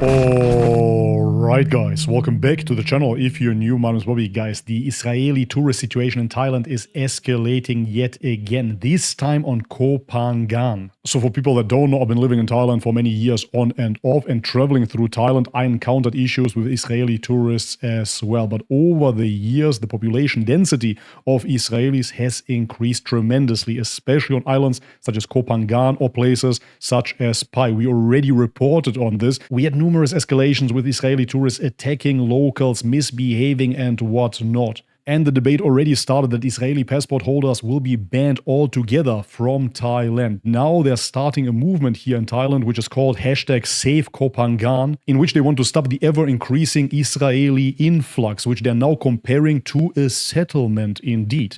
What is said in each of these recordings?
Alright guys, welcome back to the channel. If you're new, my name is Bobby. Guys, the Israeli tourist situation in Thailand is escalating yet again, this time on Koh Phangan. So for people that don't know, I've been living in Thailand for many years on and off, and traveling through Thailand, I encountered issues with Israeli tourists as well. But over the years, the population density of Israelis has increased tremendously, especially on islands such as Koh Phangan or places such as Pai. We already reported on this. We had numerous escalations with Israeli tourists attacking locals, misbehaving and whatnot. And the debate already started that Israeli passport holders will be banned altogether from Thailand. Now they're starting a movement here in Thailand which is called #SafeKohPhangan, in which they want to stop the ever-increasing Israeli influx, which they're now comparing to a settlement indeed.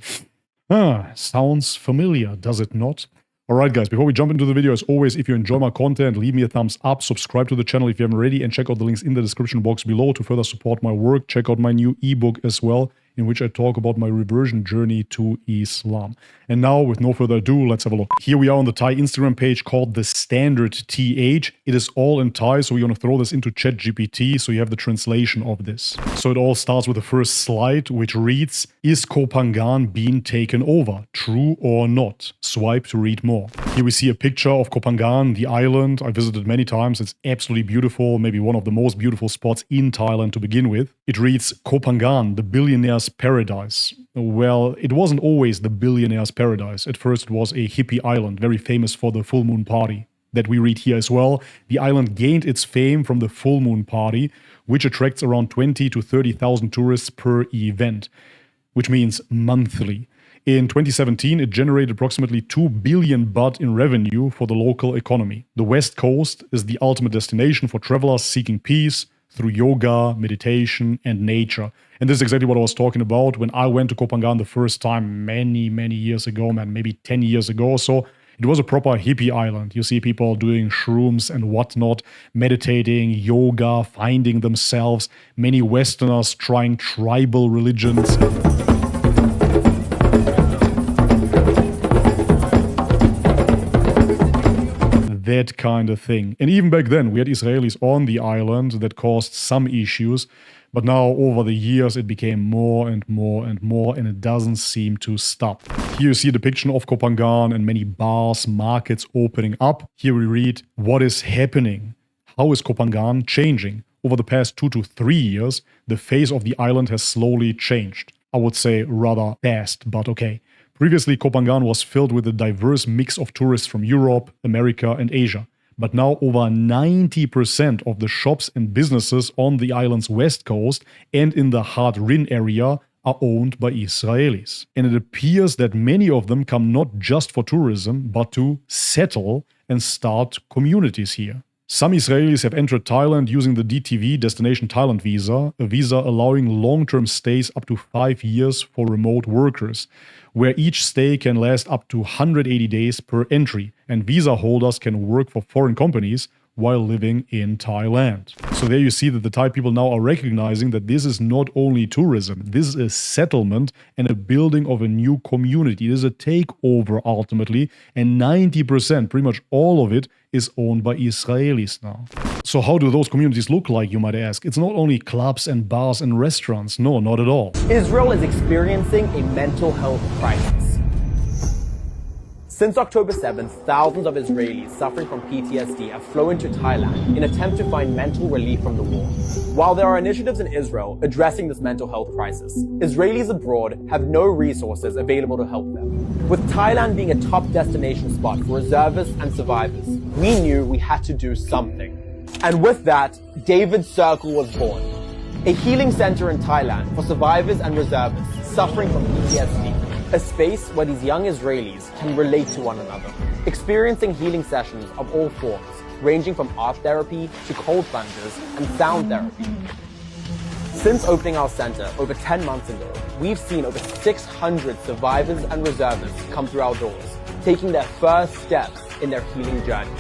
Sounds familiar, does it not? Alright guys, before we jump into the video, as always, if you enjoy my content, leave me a thumbs up, subscribe to the channel if you haven't already, and check out the links in the description box below to further support my work. Check out my new ebook as well, in which I talk about my reversion journey to Islam. And now, with no further ado, let's have a look. Here we are on the Thai Instagram page called The Standard TH. It is all in Thai, so we're going to throw this into ChatGPT, so you have the translation of this. So it all starts with the first slide, which reads, "Is Koh Phangan being taken over? True or not?" Swipe to read more. Here we see a picture of Koh Phangan, the island. I visited many times. It's absolutely beautiful, maybe one of the most beautiful spots in Thailand to begin with. It reads, "Koh Phangan, the billionaire's paradise." Well, it wasn't always the billionaire's paradise. At first it was a hippie island, very famous for the full moon party that we read here as well. The island gained its fame from the full moon party, which attracts around 20 to 30,000 tourists per event, which means monthly. In 2017, it generated approximately 2 billion baht in revenue for the local economy. The West Coast is the ultimate destination for travelers seeking peace through yoga, meditation, and nature. And this is exactly what I was talking about when I went to Koh Phangan the first time many years ago, man, maybe 10 years ago or so. It was a proper hippie island. You see people doing shrooms and whatnot, meditating, yoga, finding themselves, many Westerners trying tribal religions. That kind of thing. And even back then, we had Israelis on the island that caused some issues, but now over the years it became more and more and more, and it doesn't seem to stop. Here you see a depiction of Koh Phangan and many bars, markets opening up. Here we read, "What is happening? How is Koh Phangan changing? Over the past 2 to 3 years, the face of the island has slowly changed." I would say rather fast, but okay. Previously, Koh Phangan was filled with a diverse mix of tourists from Europe, America, and Asia. But now over 90% of the shops and businesses on the island's west coast and in the Hard Rin area are owned by Israelis. And it appears that many of them come not just for tourism, but to settle and start communities here. Some Israelis have entered Thailand using the DTV, Destination Thailand visa, a visa allowing long-term stays up to 5 years for remote workers, where each stay can last up to 180 days per entry, and visa holders can work for foreign companies while living in Thailand. So there you see that the Thai people now are recognizing that this is not only tourism, this is a settlement and a building of a new community. It is a takeover ultimately, and 90%, pretty much all of it, is owned by Israelis now. So how do those communities look like, you might ask? It's not only clubs and bars and restaurants. No, not at all. Israel is experiencing a mental health crisis. Since October 7th, thousands of Israelis suffering from PTSD have flown to Thailand in an attempt to find mental relief from the war. While there are initiatives in Israel addressing this mental health crisis, Israelis abroad have no resources available to help them. With Thailand being a top destination spot for reservists and survivors, we knew we had to do something. And with that, David Circle was born, a healing center in Thailand for survivors and reservists suffering from PTSD. A space where these young Israelis can relate to one another, experiencing healing sessions of all forms, ranging from art therapy to cold plunges and sound therapy. Since opening our center over 10 months ago, we've seen over 600 survivors and reservists come through our doors, taking their first steps in their healing journey.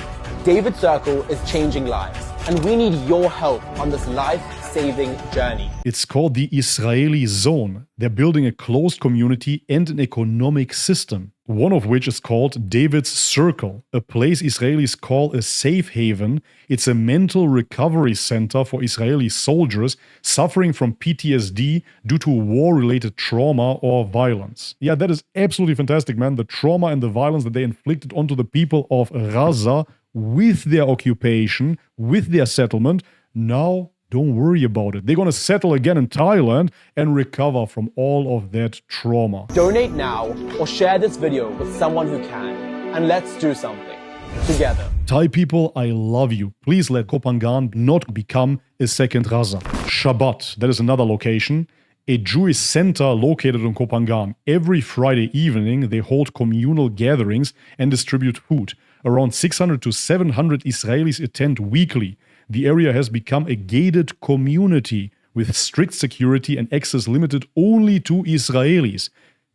David Circle is changing lives, and we need your help on this life life-saving journey. It's called the Israeli Zone. They're building a closed community and an economic system, one of which is called David's Circle, a place Israelis call a safe haven. It's a mental recovery center for Israeli soldiers suffering from PTSD due to war-related trauma or violence. Yeah, that is absolutely fantastic, man. The trauma and the violence that they inflicted onto the people of Gaza with their occupation, with their settlement, now don't worry about it. They're going to settle again in Thailand and recover from all of that trauma. Donate now or share this video with someone who can. And let's do something together. Thai people, I love you. Please let Koh Phangan not become a second Gaza. Shabbat, that is another location. A Jewish center located in Koh Phangan. Every Friday evening, they hold communal gatherings and distribute food. Around 600 to 700 Israelis attend weekly. The area has become a gated community with strict security and access limited only to Israelis.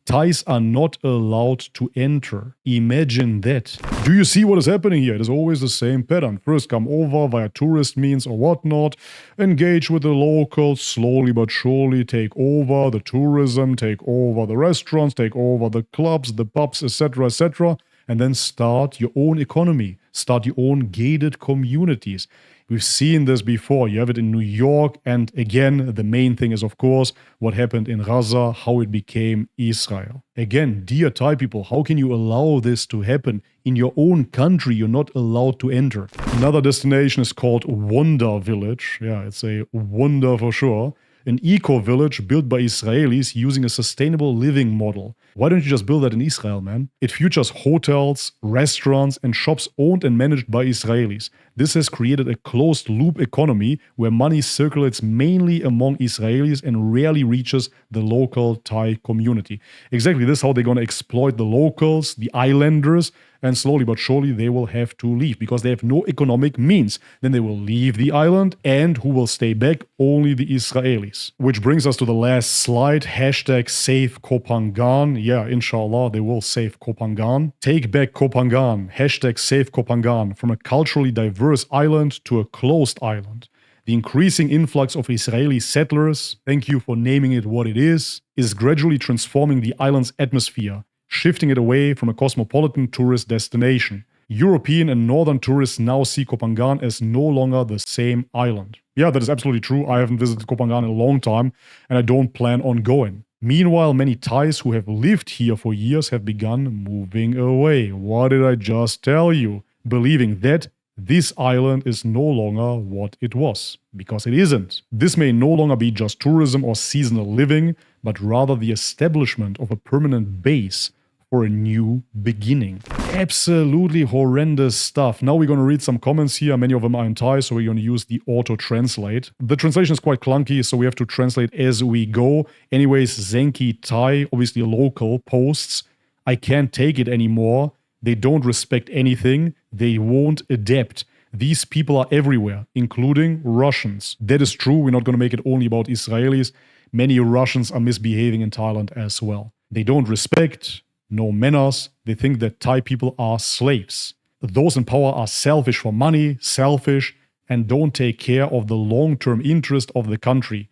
Thais are not allowed to enter. Imagine that. Do you see what is happening here? It is always the same pattern. First come over via tourist means or whatnot, engage with the locals, slowly but surely take over the tourism, take over the restaurants, take over the clubs, the pubs, etc., etc., and then start your own economy, start your own gated communities. We've seen this before. You have it in New York. And again, the main thing is, of course, what happened in Gaza, how it became Israel. Again, dear Thai people, how can you allow this to happen? In your own country, you're not allowed to enter. Another destination is called Wonder Village. Yeah, it's a wonder for sure. An eco-village built by Israelis using a sustainable living model. Why don't you just build that in Israel, man? It features hotels, restaurants, and shops owned and managed by Israelis. This has created a closed-loop economy where money circulates mainly among Israelis and rarely reaches the local Thai community. Exactly this is how they're going to exploit the locals, the islanders, and slowly but surely they will have to leave because they have no economic means. Then they will leave the island, and who will stay back? Only the Israelis. Which brings us to the last slide, hashtag SafeKohPhangan. Yeah, inshallah, they will save Koh Phangan. Take back Koh Phangan, hashtag SafeKohPhangan, from a culturally diverse island to a closed island. The increasing influx of Israeli settlers, thank you for naming it what it is gradually transforming the island's atmosphere, shifting it away from a cosmopolitan tourist destination. European and northern tourists now see Koh Phangan as no longer the same island. Yeah, that is absolutely true. I haven't visited Koh Phangan in a long time, and I don't plan on going. Meanwhile, many Thais who have lived here for years have begun moving away. What did I just tell you? Believing that this island is no longer what it was. Because it isn't. This may no longer be just tourism or seasonal living, but rather the establishment of a permanent base for a new beginning. Absolutely horrendous stuff. Now we're going to read some comments here. Many of them are in Thai, so we're going to use the auto-translate. The translation is quite clunky, so we have to translate as we go. Anyways, Zenki Thai, obviously a local, posts, I can't take it anymore. They don't respect anything. They won't adapt. These people are everywhere, including Russians. That is true. We're not going to make it only about Israelis. Many Russians are misbehaving in Thailand as well. They don't respect, no manners. They think that Thai people are slaves. Those in power are selfish for money, selfish, and don't take care of the long-term interest of the country.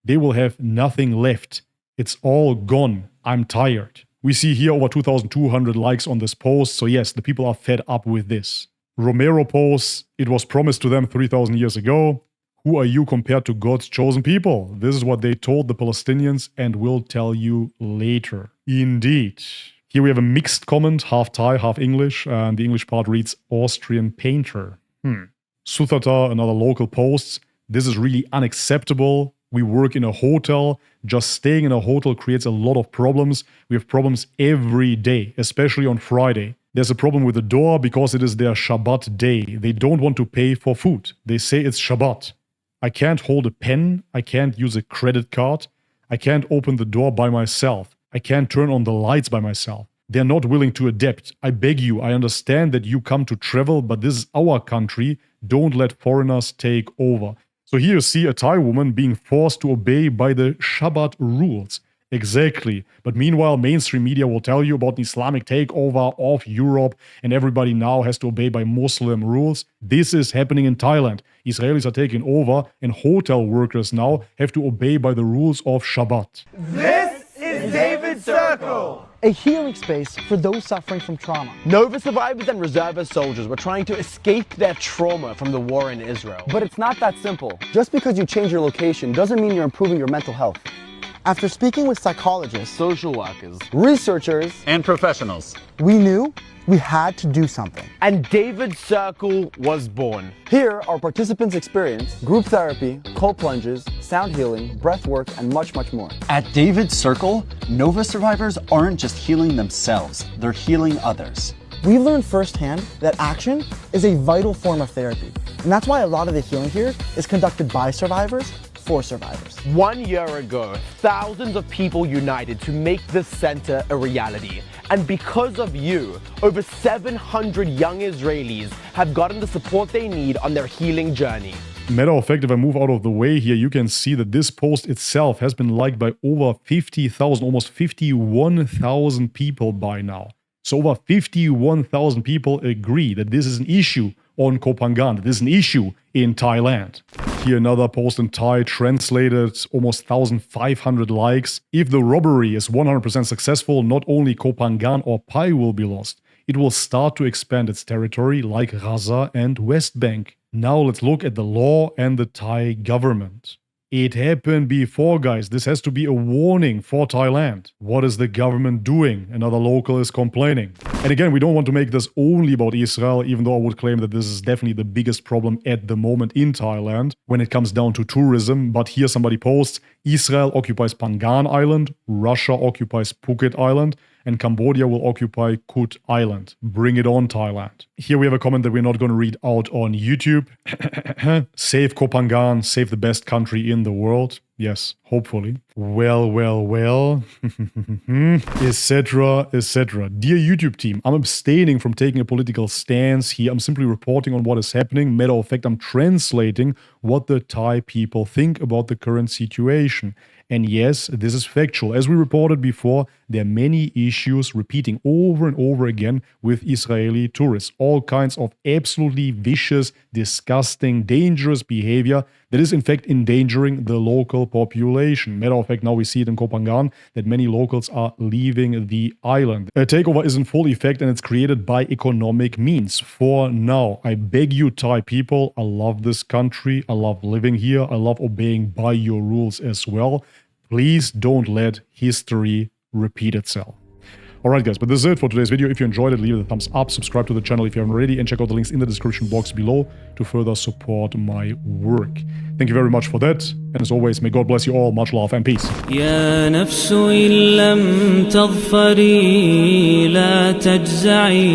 They will have nothing left. It's all gone. I'm tired. We see here over 2,200 likes on this post, so yes, the people are fed up with this. Romero posts, it was promised to them 3,000 years ago. Who are you compared to God's chosen people? This is what they told the Palestinians and will tell you later. Indeed. Here we have a mixed comment, half Thai, half English, and the English part reads Austrian painter. Suthata, another local posts, this is really unacceptable. We work in a hotel. Just staying in a hotel creates a lot of problems. We have problems every day, especially on Friday. There's a problem with the door because it is their Shabbat day. They don't want to pay for food. They say it's Shabbat. I can't hold a pen. I can't use a credit card. I can't open the door by myself. I can't turn on the lights by myself. They're not willing to adapt. I beg you, I understand that you come to travel, but this is our country. Don't let foreigners take over. So here you see a Thai woman being forced to obey by the Shabbat rules. Exactly. But meanwhile, mainstream media will tell you about the Islamic takeover of Europe and everybody now has to obey by Muslim rules. This is happening in Thailand. Israelis are taking over and hotel workers now have to obey by the rules of Shabbat. This is David's Circle, a healing space for those suffering from trauma. Nova survivors and reservist soldiers were trying to escape their trauma from the war in Israel. But it's not that simple. Just because you change your location doesn't mean you're improving your mental health. After speaking with psychologists, social workers, researchers, and professionals, we knew we had to do something. And David's Circle was born. Here, our participants experience group therapy, cold plunges, sound healing, breath work, and much, much more. At David's Circle, Nova survivors aren't just healing themselves, they're healing others. We've learned firsthand that action is a vital form of therapy. And that's why a lot of the healing here is conducted by survivors for survivors. 1 year ago, thousands of people united to make this center a reality. And because of you, over 700 young Israelis have gotten the support they need on their healing journey. Matter of fact, if I move out of the way here, you can see that this post itself has been liked by over 50,000, almost 51,000 people by now. So over 51,000 people agree that this is an issue on Koh Phangan, that this is an issue in Thailand. Here another post in Thai translated, almost 1,500 likes. If the robbery is 100% successful, not only Koh Phangan or Pai will be lost, it will start to expand its territory like Gaza and West Bank. Now let's look at the law and the Thai government. It happened before, guys. This has to be a warning for Thailand. What is the government doing? Another local is complaining. And again, we don't want to make this only about Israel, even though I would claim that this is definitely the biggest problem at the moment in Thailand when it comes down to tourism. But here somebody posts, Israel occupies Phangan Island, Russia occupies Phuket Island, and Cambodia will occupy Kut Island. Bring it on, Thailand. Here we have a comment that we're not going to read out on YouTube. SafeKohPhangan, save the best country in the world. Yes, hopefully. Well, etc., etc. Dear YouTube team, I'm abstaining from taking a political stance here. I'm simply reporting on what is happening. Matter of fact, I'm translating what the Thai people think about the current situation. And yes, this is factual. As we reported before, there are many issues repeating over and over again with Israeli tourists. All kinds of absolutely vicious, disgusting, dangerous behavior that is in fact endangering the local population. Matter of fact, now we see it in Koh Phangan that many locals are leaving the island. A takeover is in full effect and it's created by economic means. For now, I beg you Thai people, I love this country, I love living here, I love obeying by your rules as well. Please don't let history repeat itself. Alright guys, but this is it for today's video. If you enjoyed it, leave it a thumbs up, subscribe to the channel if you haven't already, and check out the links in the description box below to further support my work. Thank you very much for that, and as always, may God bless you all. Much love and peace. يا نفس إن لم تظفري لا تجزعي